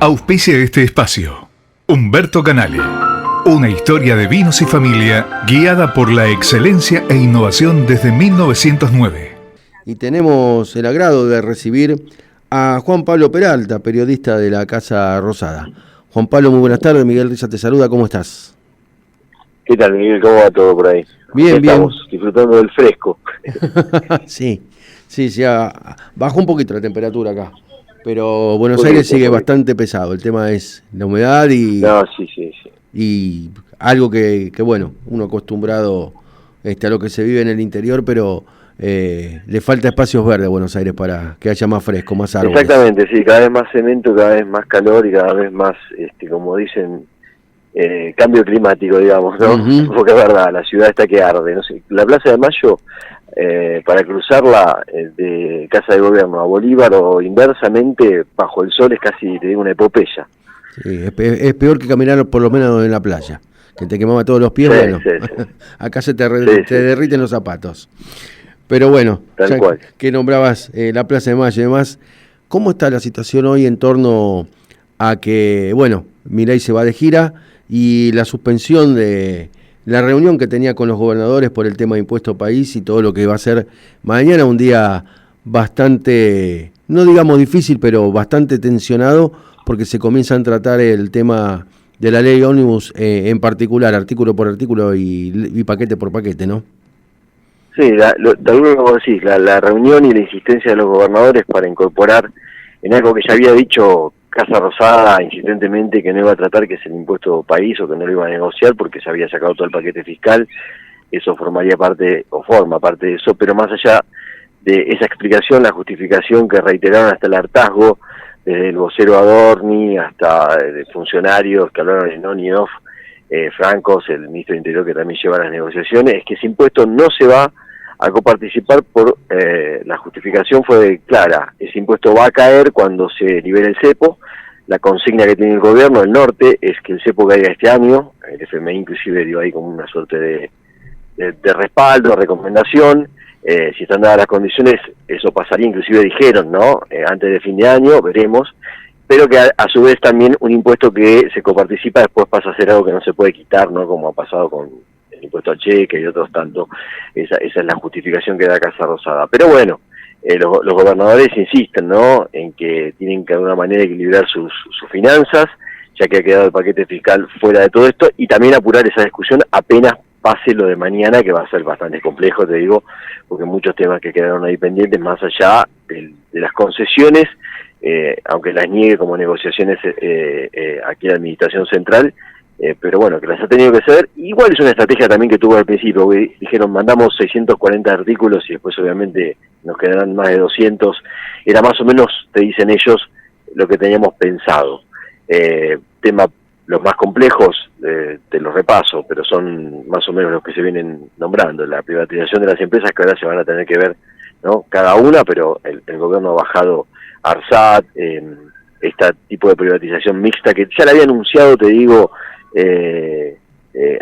Auspicia este espacio Humberto Canale, una historia de vinos y familia guiada por la excelencia e innovación desde 1909. Y tenemos el agrado de recibir a Juan Pablo Peralta, periodista de la Casa Rosada. Juan Pablo, muy buenas tardes. Miguel Risa te saluda, ¿cómo estás? ¿Qué tal, Miguel? ¿Cómo va todo por ahí? Bien, bien. Estamos disfrutando del fresco. Sí, bajó un poquito la temperatura acá, pero Buenos Aires sigue bastante pesado. El tema es la humedad y... No, sí. Y algo que bueno, uno acostumbrado a lo que se vive en el interior, pero le falta espacios verdes a Buenos Aires para que haya más fresco, más árboles. Exactamente, sí, cada vez más cemento, cada vez más calor y cada vez más, como dicen, cambio climático, digamos, ¿no? Uh-huh. Porque es verdad, la ciudad está que arde, no sé, la Plaza de Mayo, para cruzarla de Casa de Gobierno a Bolívar o inversamente, bajo el sol es casi, te digo, una epopeya. Sí, es peor que caminar por lo menos en la playa, que te quemaba todos los pies, sí, bueno, sí. acá se te derriten los zapatos. Pero bueno, tal ya cual. Que nombrabas la Plaza de Mayo y demás, ¿cómo está la situación hoy en torno a que, bueno, Milei se va de gira y la suspensión de la reunión que tenía con los gobernadores por el tema de impuesto país y todo lo que va a ser mañana, un día bastante, no digamos difícil, pero bastante tensionado, porque se comienzan a tratar el tema de la ley ómnibus en particular, artículo por artículo y paquete por paquete, ¿no? Sí, tal vez como decís, la reunión y la insistencia de los gobernadores para incorporar en algo que ya había dicho Casa Rosada insistentemente que no iba a tratar, que es el impuesto país, o que no lo iba a negociar porque se había sacado todo el paquete fiscal. Eso formaría parte, o forma parte de eso, pero más allá de esa explicación, la justificación que reiteraron hasta el hartazgo, desde el vocero Adorni hasta funcionarios que hablaron en on y off, Francos, el ministro del Interior que también lleva las negociaciones, es que ese impuesto no se va a coparticipar por, la justificación fue clara, ese impuesto va a caer cuando se libere el cepo. La consigna que tiene el gobierno del norte es que el cepo caiga este año, el FMI inclusive dio ahí como una suerte de respaldo, recomendación. Si están dadas las condiciones, eso pasaría, inclusive dijeron, ¿no? Antes de fin de año, veremos, pero que a su vez también un impuesto que se coparticipa después pasa a ser algo que no se puede quitar, ¿no? Como ha pasado con el impuesto al cheque y otros tanto. Esa es la justificación que da Casa Rosada. Pero bueno, los gobernadores insisten, ¿no? En que tienen que de alguna manera equilibrar sus finanzas, ya que ha quedado el paquete fiscal fuera de todo esto, y también apurar esa discusión apenas pase lo de mañana, que va a ser bastante complejo, te digo, porque muchos temas que quedaron ahí pendientes, más allá de las concesiones, aunque las niegue como negociaciones aquí la Administración Central, pero bueno, que las ha tenido que ceder. Igual es una estrategia también que tuvo al principio, porque dijeron mandamos 640 artículos y después obviamente nos quedarán más de 200, era más o menos, te dicen ellos, lo que teníamos pensado. Tema los más complejos, te los repaso, pero son más o menos los que se vienen nombrando, la privatización de las empresas que ahora se van a tener que ver, ¿no? Cada una, pero el gobierno ha bajado ARSAT, este tipo de privatización mixta que ya la había anunciado, te digo,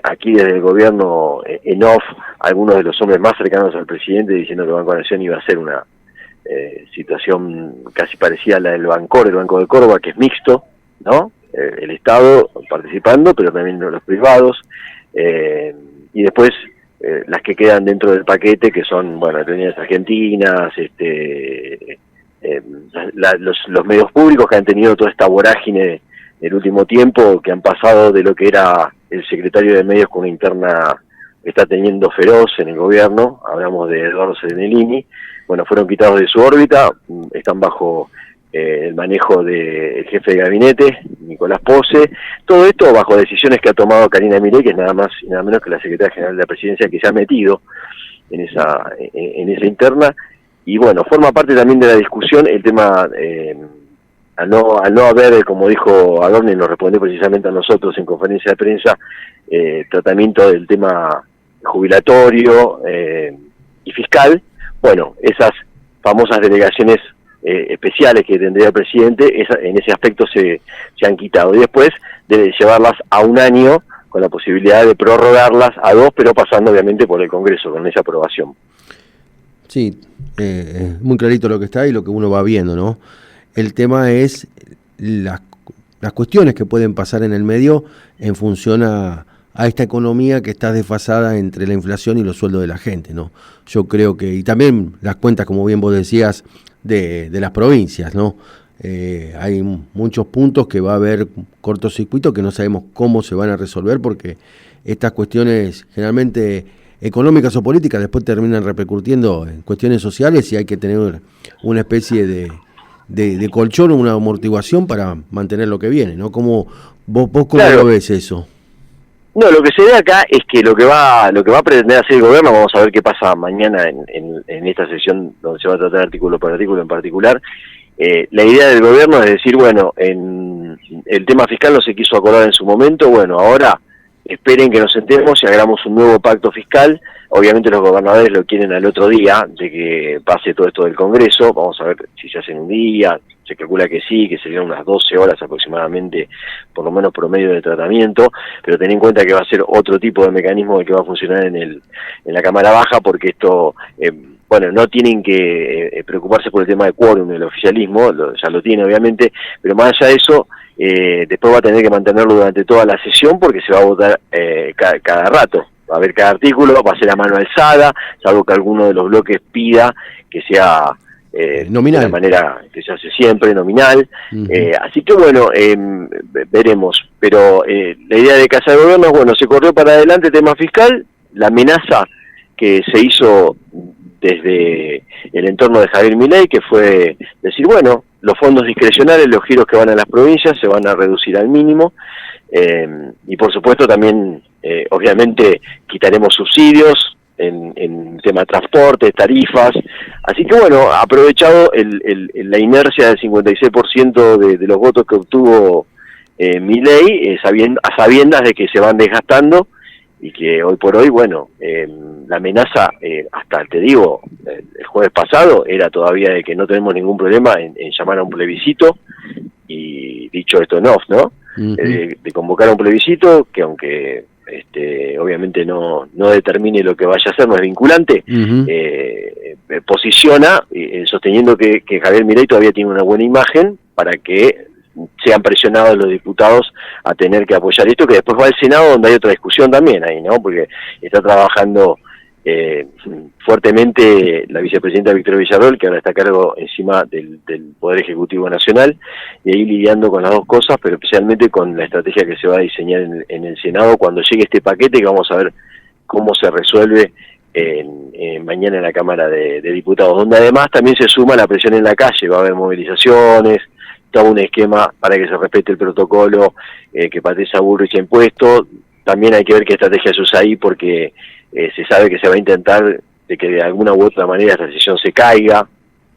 aquí desde el gobierno en off, algunos de los hombres más cercanos al presidente diciendo que Banco Nación iba a ser una situación casi parecida a la del Bancor, el Banco de Córdoba, que es mixto, ¿no? El Estado participando, pero también los privados, y después las que quedan dentro del paquete, que son, bueno, Aerolíneas Argentinas, los medios públicos que han tenido toda esta vorágine del último tiempo, que han pasado de lo que era el secretario de Medios con una interna que está teniendo feroz en el gobierno, hablamos de Eduardo Serenellini, bueno, fueron quitados de su órbita, están bajo el manejo del jefe de gabinete, Nicolás Pose, todo esto bajo decisiones que ha tomado Karina Milei, que es nada más y nada menos que la secretaria general de la presidencia, que se ha metido en esa interna, y bueno, forma parte también de la discusión el tema, al no haber, como dijo Adorni, nos respondió precisamente a nosotros en conferencia de prensa, tratamiento del tema jubilatorio y fiscal, bueno, esas famosas delegaciones especiales que tendría el presidente, en ese aspecto se han quitado, y después de llevarlas a un año con la posibilidad de prorrogarlas a 2, pero pasando obviamente por el Congreso con esa aprobación. Sí, muy clarito lo que está y lo que uno va viendo, ¿no? El tema es las cuestiones que pueden pasar en el medio en función a esta economía que está desfasada entre la inflación y los sueldos de la gente, ¿no? Yo creo que, y también las cuentas, como bien vos decías, de las provincias, ¿no? Hay muchos puntos que va a haber cortocircuito que no sabemos cómo se van a resolver, porque estas cuestiones generalmente económicas o políticas después terminan repercutiendo en cuestiones sociales, y hay que tener una especie de colchón o una amortiguación para mantener lo que viene, ¿no? ¿Vos cómo Claro. lo ves eso? No, lo que se ve acá es que lo que va a pretender hacer el gobierno, vamos a ver qué pasa mañana en esta sesión donde se va a tratar artículo por artículo en particular. La idea del gobierno es decir, bueno, en el tema fiscal no se quiso acordar en su momento, bueno, ahora esperen que nos sentemos y hagamos un nuevo pacto fiscal. Obviamente los gobernadores lo quieren al otro día de que pase todo esto del Congreso. Vamos a ver si se hace en un día. Se calcula que sí, que serían unas 12 horas aproximadamente, por lo menos promedio de tratamiento, pero ten en cuenta que va a ser otro tipo de mecanismo que va a funcionar en la Cámara Baja, porque esto, bueno, no tienen que preocuparse por el tema de quórum del oficialismo, ya lo tiene obviamente, pero más allá de eso, después va a tener que mantenerlo durante toda la sesión, porque se va a votar cada rato. Va a haber cada artículo, va a ser a mano alzada, salvo que alguno de los bloques pida que sea nominal, de la manera que se hace siempre, nominal. Uh-huh. Así que bueno, veremos. Pero la idea de Casa de Gobierno es, bueno, se corrió para adelante el tema fiscal, la amenaza que se hizo desde el entorno de Javier Milei, que fue decir, bueno, los fondos discrecionales, los giros que van a las provincias se van a reducir al mínimo, y por supuesto también, obviamente, quitaremos subsidios en tema de transporte, tarifas. Así que bueno, aprovechado la inercia del 56% de los votos que obtuvo Milei, a sabiendas de que se van desgastando, y que hoy por hoy, bueno, la amenaza, hasta te digo, el jueves pasado, era todavía de que no tenemos ningún problema en llamar a un plebiscito, y dicho esto en off, ¿no? Uh-huh. De convocar a un plebiscito que, aunque obviamente no determine lo que vaya a hacer, no es vinculante, uh-huh, posiciona, sosteniendo que Javier Milei todavía tiene una buena imagen para que sean presionados los diputados a tener que apoyar esto, que después va al Senado, donde hay otra discusión también ahí, ¿no? Porque está trabajando fuertemente la vicepresidenta Victoria Villarroel, que ahora está a cargo encima del Poder Ejecutivo Nacional, y ahí lidiando con las dos cosas, pero especialmente con la estrategia que se va a diseñar en el Senado cuando llegue este paquete, que vamos a ver cómo se resuelve mañana en la Cámara de Diputados, donde además también se suma la presión en la calle. Va a haber movilizaciones, todo un esquema para que se respete el protocolo, que Patricia Bullrich ha impuesto. También hay que ver qué estrategia se usa ahí, porque se sabe que se va a intentar de que de alguna u otra manera esta sesión se caiga.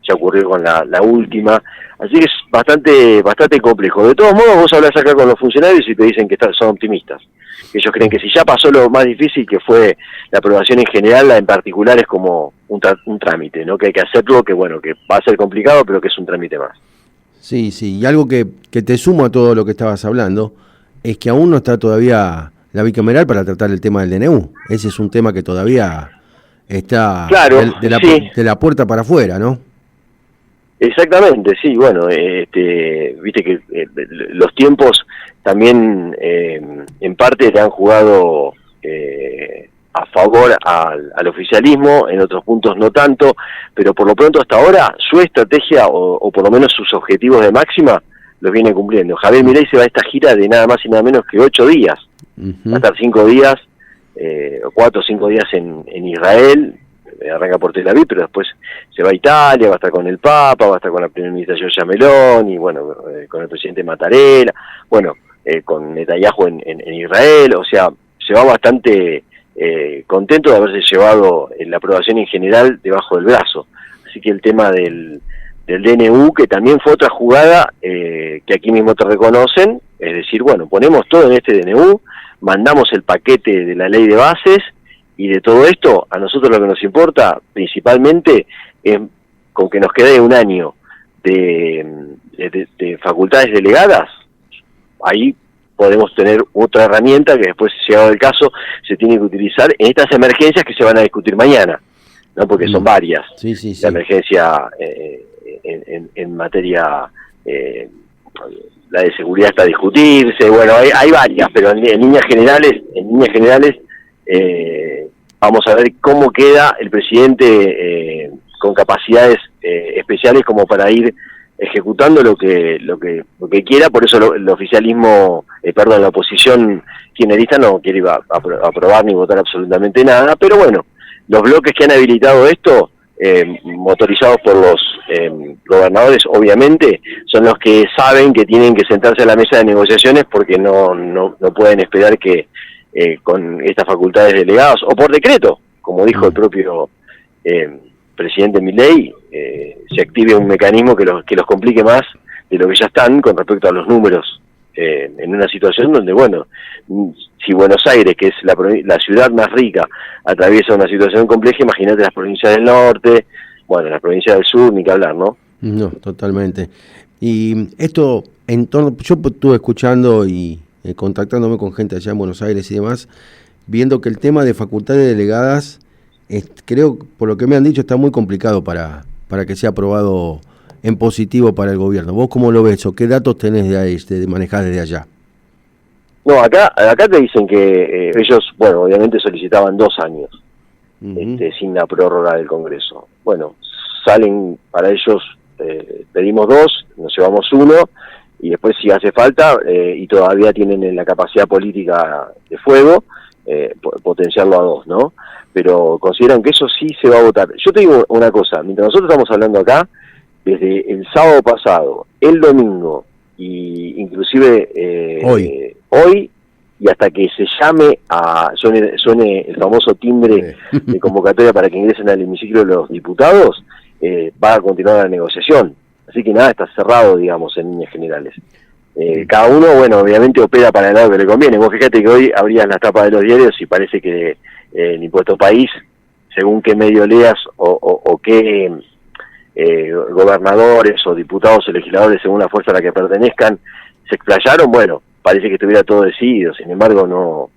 Ya ocurrió con la última, así que es bastante complejo. De todos modos, vos hablas acá con los funcionarios y te dicen que son optimistas. Ellos creen que si ya pasó lo más difícil, que fue la aprobación en general, la en particular es como un trámite, ¿no? Que hay que hacerlo, que bueno, que va a ser complicado, pero que es un trámite más. Sí, y algo que te sumo a todo lo que estabas hablando, es que aún no está todavía la bicameral para tratar el tema del DNU. Ese es un tema que todavía está, claro, de la puerta para afuera, ¿no? Exactamente, sí, bueno, viste que los tiempos también en parte le han jugado a favor al oficialismo, en otros puntos no tanto, pero por lo pronto hasta ahora su estrategia, o por lo menos sus objetivos de máxima, los viene cumpliendo. Javier Milei se va a esta gira de nada más y nada menos que 8 días, va a estar 5 días, 4 o 5 días en Israel. Arranca por Tel Aviv, pero después se va a Italia, va a estar con el Papa, va a estar con la primera ministra Giorgia Meloni, bueno, con el presidente Mattarella, bueno, con Netanyahu en Israel. O sea, se va bastante contento de haberse llevado la aprobación en general debajo del brazo. Así que el tema del DNU, que también fue otra jugada que aquí mismo te reconocen, es decir, bueno, ponemos todo en este DNU, mandamos el paquete de la ley de bases, y de todo esto, a nosotros lo que nos importa principalmente es, con que nos quede un año de facultades delegadas, ahí podemos tener otra herramienta que después, llegado el caso, se tiene que utilizar en estas emergencias que se van a discutir mañana, ¿no? Porque son varias. Sí. La emergencia en materia la de seguridad está a discutirse, bueno, hay varias, pero en líneas generales, vamos a ver cómo queda el presidente con capacidades especiales como para ir ejecutando lo que quiera. Por eso el oficialismo, la oposición kirchnerista no quiere aprobar ni votar absolutamente nada, pero bueno, los bloques que han habilitado esto, motorizados por los gobernadores, obviamente, son los que saben que tienen que sentarse a la mesa de negociaciones, porque no pueden esperar que con estas facultades delegadas, o por decreto, como dijo el propio presidente Milei, se active un mecanismo que los complique más de lo que ya están con respecto a los números, en una situación donde, bueno, si Buenos Aires, que es la ciudad más rica, atraviesa una situación compleja, imagínate las provincias del norte, bueno, las provincias del sur, ni que hablar, ¿no? No, totalmente. Y esto, yo estuve escuchando y contactándome con gente allá en Buenos Aires y demás, viendo que el tema de facultades delegadas, creo, por lo que me han dicho, está muy complicado para que sea aprobado en positivo para el gobierno. ¿Vos cómo lo ves o qué datos tenés de ahí, manejás desde allá? No, acá te dicen que ellos, bueno, obviamente solicitaban 2 años, sin la prórroga del Congreso. Bueno, salen para ellos, pedimos 2, nos llevamos 1, y después si hace falta, y todavía tienen la capacidad política de fuego, potenciarlo a 2, ¿no? Pero consideran que eso sí se va a votar. Yo te digo una cosa, mientras nosotros estamos hablando acá, desde el sábado pasado, el domingo, y inclusive hoy, y hasta que se llame suene el famoso timbre de convocatoria para que ingresen al hemiciclo los diputados, va a continuar la negociación. Así que nada, está cerrado, digamos, en líneas generales. Cada uno, bueno, obviamente opera para el lado que le conviene. Vos fíjate que hoy abrías las tapas de los diarios y parece que el impuesto país, según qué medio leas o qué gobernadores o diputados o legisladores, según la fuerza a la que pertenezcan, se explayaron, bueno, parece que estuviera todo decidido. Sin embargo,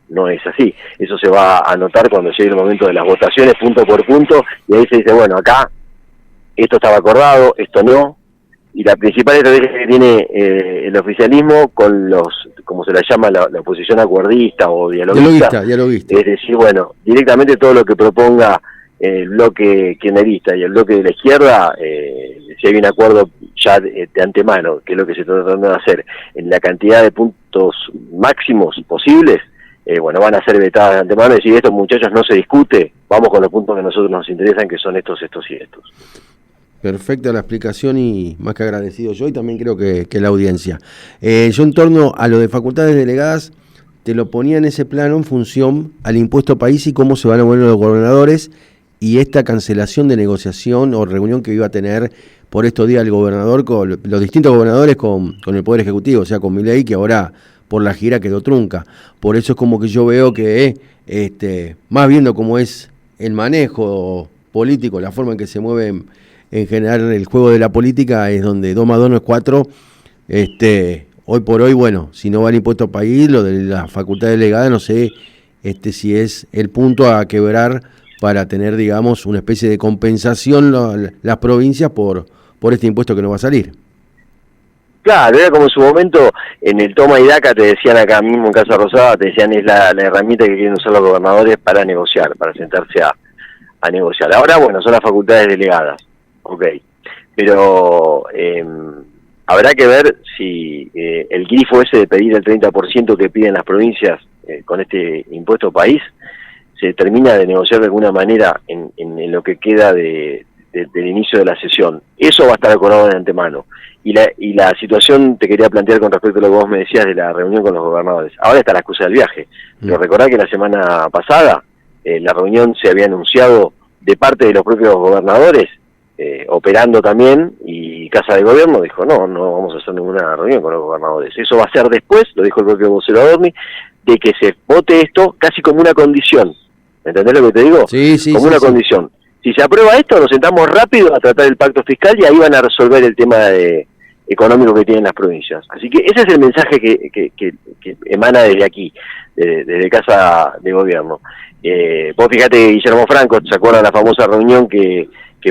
no es así. Eso se va a notar cuando llegue el momento de las votaciones, punto por punto, y ahí se dice, bueno, acá esto estaba acordado, esto no. Y la principal estrategia que tiene el oficialismo con como se la llama la oposición acuerdista o dialoguista, es decir, bueno, directamente todo lo que proponga el bloque kirchnerista y el bloque de la izquierda, si hay un acuerdo ya de antemano, que es lo que se está tratando de hacer, en la cantidad de puntos máximos posibles, bueno, van a ser vetadas de antemano y decir, esto, muchachos, no se discute, vamos con los puntos que a nosotros nos interesan, que son estos y estos. Perfecta la explicación y más que agradecido yo y también creo que la audiencia. Yo en torno a lo de facultades delegadas te lo ponía en ese plano en función al impuesto país y cómo se van a mover los gobernadores y esta cancelación de negociación o reunión que iba a tener por estos días el gobernador con los distintos gobernadores con el Poder Ejecutivo, o sea, con Milei, que ahora por la gira quedó trunca. Por eso es como que yo veo que, más viendo cómo es el manejo político, la forma en que se mueven en general el juego de la política, es donde 2 más 2 no es 4. Hoy por hoy, bueno, si no va el impuesto país, lo de la facultad delegada, no sé si es el punto a quebrar para tener, digamos, una especie de compensación las provincias por este impuesto que no va a salir. Claro, era como en su momento, en el toma y daca, te decían acá mismo en Casa Rosada, te decían es la herramienta que quieren usar los gobernadores para negociar, para sentarse a negociar. Ahora, bueno, son las facultades delegadas. Ok, pero habrá que ver si el grifo ese de pedir el 30% que piden las provincias con este impuesto país se termina de negociar de alguna manera en lo que queda del inicio de la sesión. Eso va a estar acordado de antemano. Y la situación te quería plantear con respecto a lo que vos me decías de la reunión con los gobernadores. Ahora está la excusa del viaje. Pero recordá que la semana pasada la reunión se había anunciado de parte de los propios gobernadores, operando también, y Casa de Gobierno dijo, no vamos a hacer ninguna reunión con los gobernadores. Eso va a ser después, lo dijo el propio vocero Adorni, de que se vote esto casi como una condición. ¿Entendés lo que te digo? Sí, como una condición. Si se aprueba esto, nos sentamos rápido a tratar el pacto fiscal y ahí van a resolver el tema económico que tienen las provincias. Así que ese es el mensaje que emana desde aquí, desde Casa de Gobierno. Vos fíjate que Guillermo Franco, ¿se acuerdan la famosa reunión que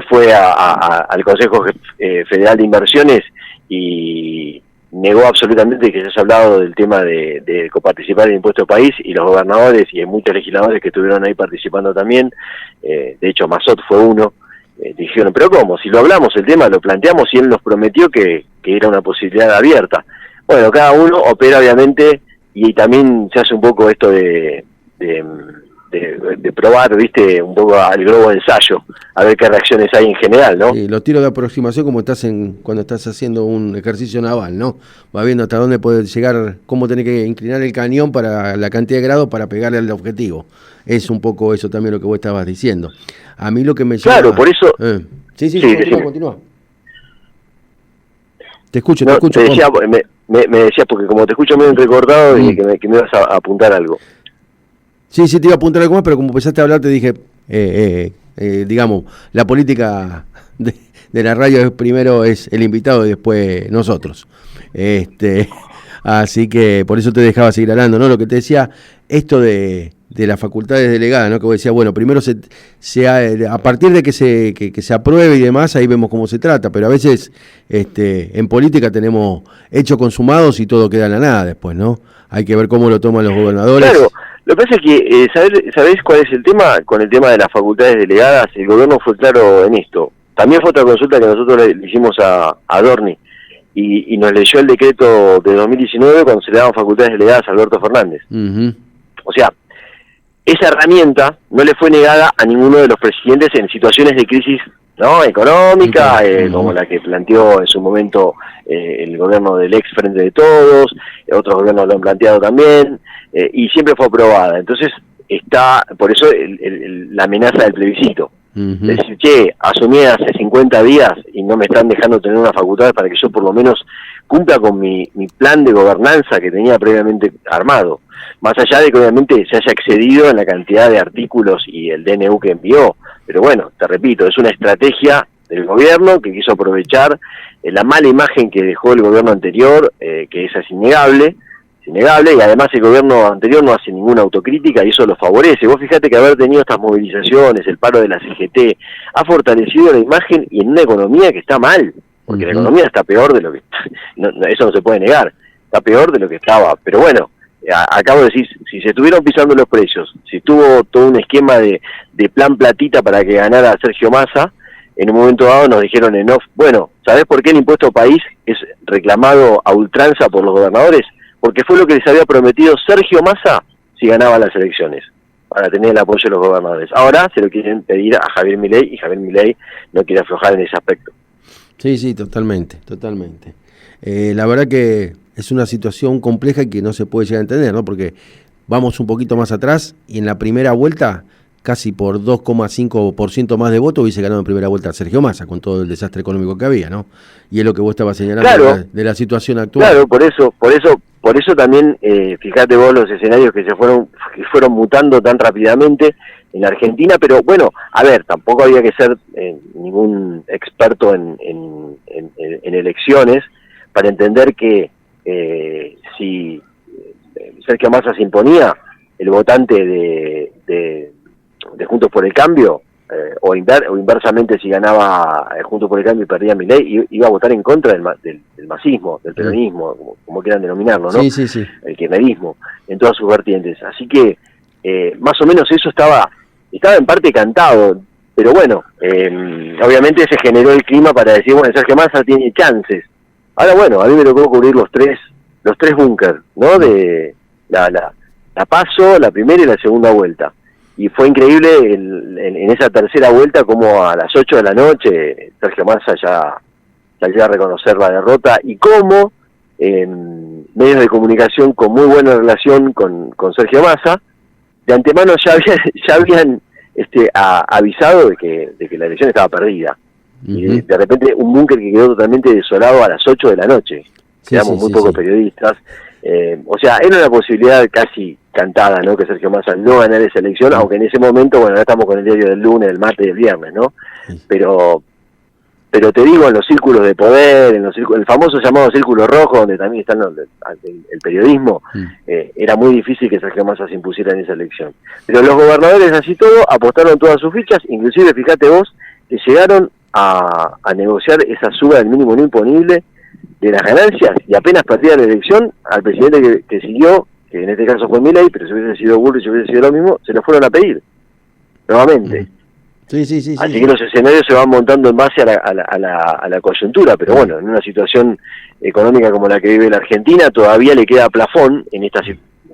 fue al Consejo Federal de Inversiones y negó absolutamente que se haya hablado del tema de coparticipar en el impuesto país, y los gobernadores y muchos legisladores que estuvieron ahí participando también, de hecho Massot fue uno, dijeron, pero ¿cómo? Si lo hablamos el tema, lo planteamos y él nos prometió que era una posibilidad abierta. Bueno, cada uno opera obviamente, y también se hace un poco esto de probar, viste, un poco al globo de ensayo, a ver qué reacciones hay en general, ¿no? Sí, los tiros de aproximación como cuando estás haciendo un ejercicio naval, ¿no? Va viendo hasta dónde puede llegar, cómo tenés que inclinar el cañón para la cantidad de grados para pegarle al objetivo. Es un poco eso también lo que vos estabas diciendo. A mí lo que me llama... Claro, por eso... Sí, continúa. Te escucho. Te decía, me decías, porque como te escucho medio entrecortado, dije que me ibas a apuntar algo. Sí, te iba a apuntar algo más, pero como empezaste a hablar te dije, digamos, la política de la radio primero es el invitado y después nosotros. Así que por eso te dejaba seguir hablando, ¿no? Lo que te decía, esto de las facultades delegadas, ¿no? Que vos decías, bueno, primero a partir de que se apruebe y demás, ahí vemos cómo se trata, pero a veces en política tenemos hechos consumados y todo queda en la nada después, ¿no? Hay que ver cómo lo toman los gobernadores. Claro. Lo que pasa es que, ¿sabés cuál es el tema? Con el tema de las facultades delegadas, el gobierno fue claro en esto. También fue otra consulta que nosotros le hicimos a Dorni, y nos leyó el decreto de 2019 cuando se le daban facultades delegadas a Alberto Fernández. Uh-huh. O sea, esa herramienta no le fue negada a ninguno de los presidentes en situaciones de crisis, ¿no?, económica, como la que planteó en su momento el gobierno del ex Frente de Todos, otros gobiernos lo han planteado también, y siempre fue aprobada. Entonces está, por eso la amenaza del plebiscito. Uh-huh. Es decir, che, asumí hace 50 días y no me están dejando tener una facultad para que yo por lo menos cumpla con mi plan de gobernanza que tenía previamente armado. Más allá de que obviamente se haya excedido en la cantidad de artículos y el DNU que envió. Pero bueno, te repito, es una estrategia del gobierno que quiso aprovechar la mala imagen que dejó el gobierno anterior, que esa es innegable, y además el gobierno anterior no hace ninguna autocrítica y eso lo favorece. Vos fíjate que haber tenido estas movilizaciones, el paro de la CGT, ha fortalecido la imagen y en una economía que está mal, porque la economía está peor de lo que... eso no se puede negar, está peor de lo que estaba, pero bueno, acabo de decir, si se estuvieron pisando los precios, si tuvo todo un esquema de plan platita para que ganara Sergio Massa, en un momento dado nos dijeron en off, bueno, ¿sabés por qué el impuesto país es reclamado a ultranza por los gobernadores? Porque fue lo que les había prometido Sergio Massa si ganaba las elecciones, para tener el apoyo de los gobernadores. Ahora se lo quieren pedir a Javier Milei, y Javier Milei no quiere aflojar en ese aspecto. Sí, totalmente. La verdad que es una situación compleja y que no se puede llegar a entender, ¿no? Porque vamos un poquito más atrás y en la primera vuelta, casi por 2,5% más de votos, hubiese ganado en primera vuelta Sergio Massa, con todo el desastre económico que había, ¿no? Y es lo que vos estabas señalando, claro, de la situación actual. Claro, por eso también, fíjate vos los escenarios que fueron mutando tan rápidamente en Argentina, pero bueno, a ver, tampoco había que ser ningún experto en elecciones para entender que si Sergio Massa se imponía, el votante de Juntos por el Cambio, o inversamente si ganaba Juntos por el Cambio y perdía Milei, iba a votar en contra del masismo, del peronismo, como quieran denominarlo, ¿no? Sí. El kirchnerismo, en todas sus vertientes. Así que más o menos eso estaba en parte cantado, pero bueno, obviamente se generó el clima para decir, bueno, Sergio Massa tiene chances. Ahora bueno, a mí me tocó cubrir los tres búnker, ¿no? De la PASO, la primera y la segunda vuelta. Y fue increíble en esa tercera vuelta como a las 8 de la noche Sergio Massa ya salió a reconocer la derrota, y cómo medios de comunicación con muy buena relación con Sergio Massa de antemano ya habían avisado de que la elección estaba perdida. Uh-huh. Y de repente un búnker que quedó totalmente desolado a las 8 de la noche. Quedamos muy pocos periodistas. O sea, era una posibilidad casi cantada, ¿no?, que Sergio Massa no ganara esa elección, aunque en ese momento, bueno, ahora estamos con el diario del lunes, del martes y del viernes, ¿no? Pero te digo, en los círculos de poder, el famoso llamado círculo rojo, donde también está el periodismo, era muy difícil que Sergio Massa se impusiera en esa elección. Pero los gobernadores, así todo, apostaron todas sus fichas, inclusive, fíjate vos, que llegaron a negociar esa suba del mínimo no imponible las ganancias, y apenas perdía la elección, al presidente que siguió, que en este caso fue Milei, pero si hubiese sido Bullrich, si hubiese sido lo mismo, se lo fueron a pedir, nuevamente. Sí. Así que los escenarios se van montando en base a la coyuntura, pero bueno, en una situación económica como la que vive la Argentina, todavía le queda plafón en esta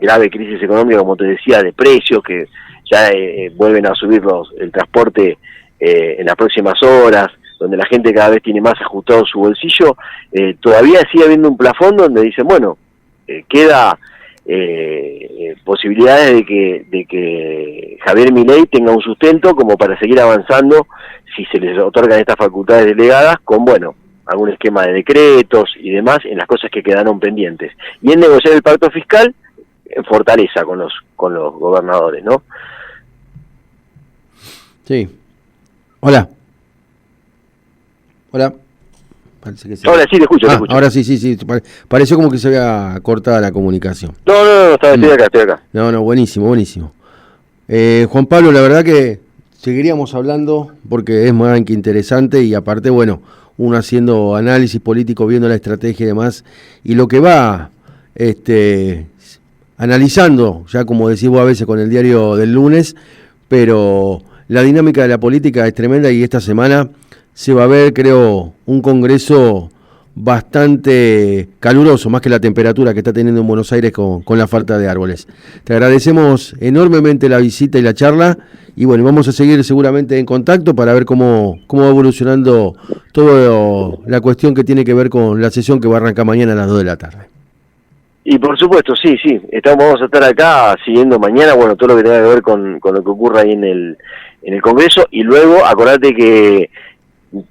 grave crisis económica, como te decía, de precios, que ya vuelven a subir el transporte en las próximas horas, donde la gente cada vez tiene más ajustado su bolsillo. Todavía sigue habiendo un plafón donde dicen, bueno, queda posibilidades de que Javier Milei tenga un sustento como para seguir avanzando, si se les otorgan estas facultades delegadas, con, bueno, algún esquema de decretos y demás en las cosas que quedaron pendientes. Y en negociar el pacto fiscal, en fortaleza con los gobernadores, ¿no? Sí. Hola. Parece que sí. Ahora sí, te escucho, te escucho. Ahora sí. Pareció como que se había cortado la comunicación. No, estoy acá. No, buenísimo. Juan Pablo, la verdad que seguiríamos hablando porque es más que interesante y aparte, bueno, uno haciendo análisis político, viendo la estrategia y demás, y lo que va analizando, ya como decís vos a veces con el diario del lunes, pero la dinámica de la política es tremenda y esta semana se va a ver, creo, un congreso bastante caluroso, más que la temperatura que está teniendo en Buenos Aires con la falta de árboles. Te agradecemos enormemente la visita y la charla, y bueno, vamos a seguir seguramente en contacto para ver cómo va evolucionando toda la cuestión que tiene que ver con la sesión que va a arrancar mañana a las 2 de la tarde. Y por supuesto, sí, vamos a estar acá siguiendo mañana, bueno, todo lo que tenga que ver con lo que ocurra ahí en el Congreso, y luego acordate que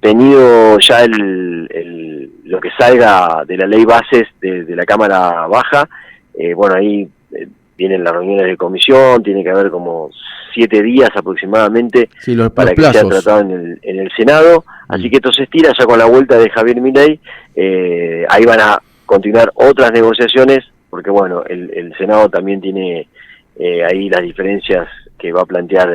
tenido ya lo que salga de la ley bases de la Cámara Baja, bueno, ahí vienen las reuniones de comisión, tiene que haber como 7 días aproximadamente para que sea tratado en el Senado, así que esto se estira ya con la vuelta de Javier Milei, ahí van a continuar otras negociaciones, porque bueno, el Senado también tiene ahí las diferencias que va a plantear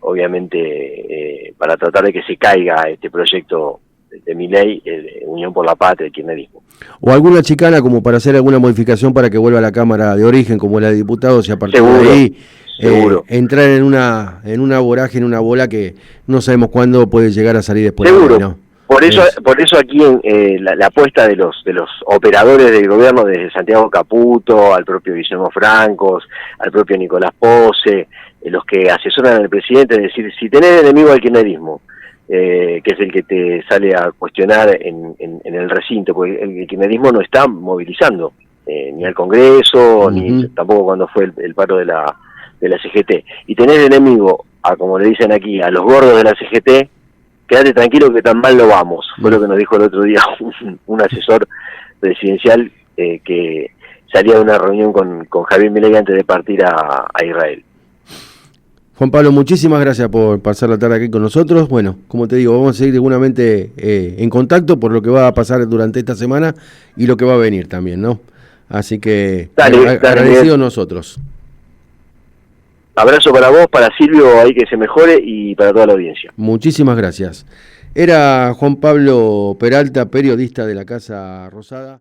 obviamente para tratar de que se caiga este proyecto de Milei, Unión por la Patria, el kirchnerismo. O alguna chicana como para hacer alguna modificación para que vuelva a la Cámara de origen, como la de diputados, y a partir de ahí entrar en una vorágine, una bola que no sabemos cuándo puede llegar a salir después. Seguro. ¿No? Por eso aquí la apuesta de los operadores del gobierno, desde Santiago Caputo, al propio Guillermo Francos, al propio Nicolás Pose, los que asesoran al presidente, es decir, si tenés enemigo al kirchnerismo, que es el que te sale a cuestionar en el recinto, porque el kirchnerismo no está movilizando, ni al Congreso, ni tampoco cuando fue el paro de la CGT, y tenés de enemigo, como le dicen aquí, a los gordos de la CGT, quédate tranquilo que tan mal lo vamos, fue lo que nos dijo el otro día un asesor presidencial que salía de una reunión con Javier Milei antes de partir a Israel. Juan Pablo, muchísimas gracias por pasar la tarde aquí con nosotros. Bueno, como te digo, vamos a seguir seguramente en contacto por lo que va a pasar durante esta semana y lo que va a venir también, ¿no? Así que agradecidos nosotros. Abrazo para vos, para Silvio, ahí que se mejore, y para toda la audiencia. Muchísimas gracias. Era Juan Pablo Peralta, periodista de la Casa Rosada.